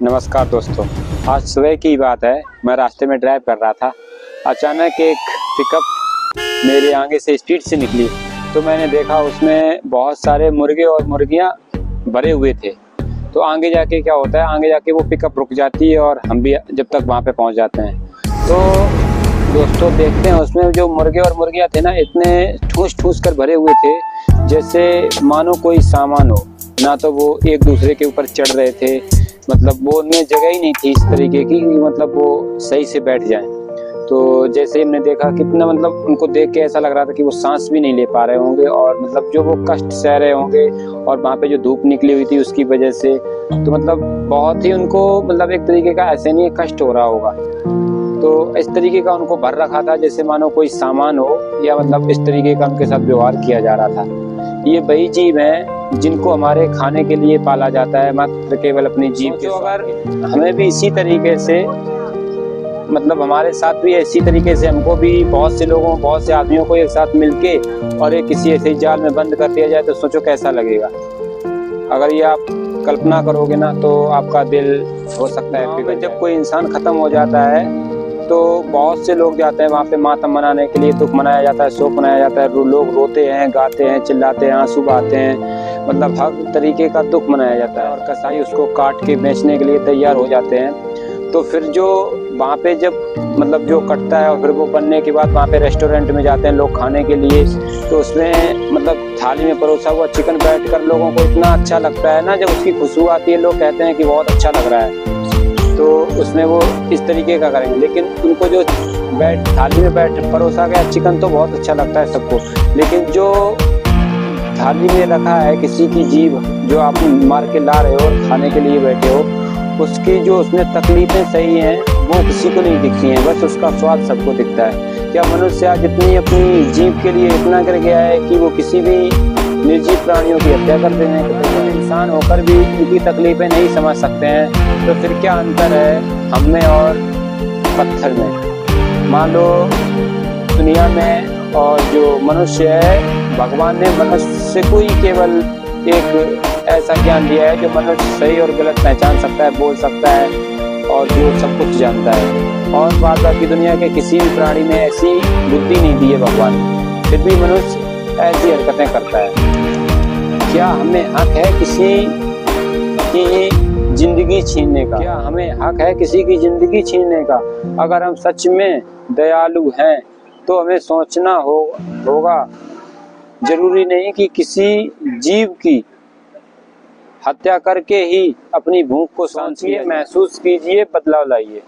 नमस्कार दोस्तों। आज सुबह की बात है, मैं रास्ते में ड्राइव कर रहा था। अचानक एक पिकअप मेरे आगे से स्पीड से निकली, तो मैंने देखा उसमें बहुत सारे मुर्गे और मुर्गियां भरे हुए थे। तो आगे जाके क्या होता है, आगे जाके वो पिकअप रुक जाती है और हम भी जब तक वहाँ पे पहुँच जाते हैं। तो दोस्तों देखते हैं उसमें जो मुर्गे और मुर्गियाँ थे ना, इतने ठूस ठूस कर भरे हुए थे जैसे मानो कोई सामान हो। ना तो वो एक दूसरे के ऊपर चढ़ रहे थे, मतलब वो उनमें जगह ही नहीं थी इस तरीके की, मतलब वो सही से बैठ जाएं। तो जैसे हमने देखा कितना, मतलब उनको देख के ऐसा लग रहा था कि वो सांस भी नहीं ले पा रहे होंगे, और मतलब जो वो कष्ट सह रहे होंगे, और वहाँ पे जो धूप निकली हुई थी उसकी वजह से, तो मतलब बहुत ही उनको, मतलब एक तरीके का ऐसे नहीं कष्ट हो रहा होगा। तो इस तरीके का उनको भर रखा था जैसे मानो कोई सामान हो, या मतलब इस तरीके का उनके साथ व्यवहार किया जा रहा था। ये वही जीव हैं जिनको हमारे खाने के लिए पाला जाता है, मात्र केवल अपनी जीव के। अगर हमें भी इसी तरीके से, मतलब हमारे साथ भी इसी तरीके से हमको भी बहुत से लोगों, बहुत से आदमियों को एक साथ मिलके और एक किसी ऐसे जाल में बंद कर दिया जाए, तो सोचो कैसा लगेगा। अगर ये आप कल्पना करोगे ना, तो आपका दिल हो सकता है पिघल। जब कोई इंसान खत्म हो जाता है तो बहुत से लोग जाते हैं वहाँ पे मातम मनाने के लिए, दुख मनाया जाता है, शोक मनाया जाता है। लोग रोते हैं, गाते हैं, चिल्लाते हैं, आंसू बहाते हैं, मतलब हर तरीके का दुख मनाया जाता है। और कसाई उसको काट के बेचने के लिए तैयार हो जाते हैं। तो फिर जो वहाँ पे जब मतलब जो कटता है और फिर वो बनने के बाद वहाँ पे रेस्टोरेंट में जाते हैं लोग खाने के लिए, तो उसमें मतलब थाली में परोसा हुआ चिकन बैठकर लोगों को इतना अच्छा लगता है ना, जब उसकी खुशबू आती है लोग कहते हैं कि बहुत अच्छा लग रहा है। तो उसमें वो इस तरीके का करेंगे, लेकिन उनको जो थाली में परोसा गया चिकन तो बहुत अच्छा लगता है सबको, लेकिन जो थाली में रखा है किसी की जीभ, जो आप मार के ला रहे हो और खाने के लिए बैठे हो, उसकी जो उसमें तकलीफें सही हैं वो किसी को नहीं दिखती हैं, बस उसका स्वाद सबको दिखता है। क्या मनुष्य आज इतनी अपनी जीभ के लिए इतना कर गया है कि वो किसी भी निर्जीव प्राणियों की हत्या कर देने के, इंसान होकर भी उनकी तकलीफें नहीं समझ सकते हैं, तो फिर क्या अंतर है हम में और पत्थर में। मान लो दुनिया में और जो मनुष्य है, भगवान ने मनुष्य को ही केवल एक ऐसा ज्ञान दिया है जो मनुष्य सही और गलत पहचान सकता है, बोल सकता है, और जो सब कुछ जानता है। और बाकी दुनिया के किसी भी प्राणी में ऐसी बुद्धि नहीं दी है भगवान, फिर भी मनुष्य ऐसी हरकतें करता है। क्या हमें हक है किसी की जिंदगी छीनने का? क्या हमें हक है किसी की जिंदगी छीनने का? अगर हम सच में दयालु हैं तो हमें सोचना होगा, जरूरी नहीं कि किसी जीव की हत्या करके ही अपनी भूख को शांत महसूस कीजिए, बदलाव लाइए।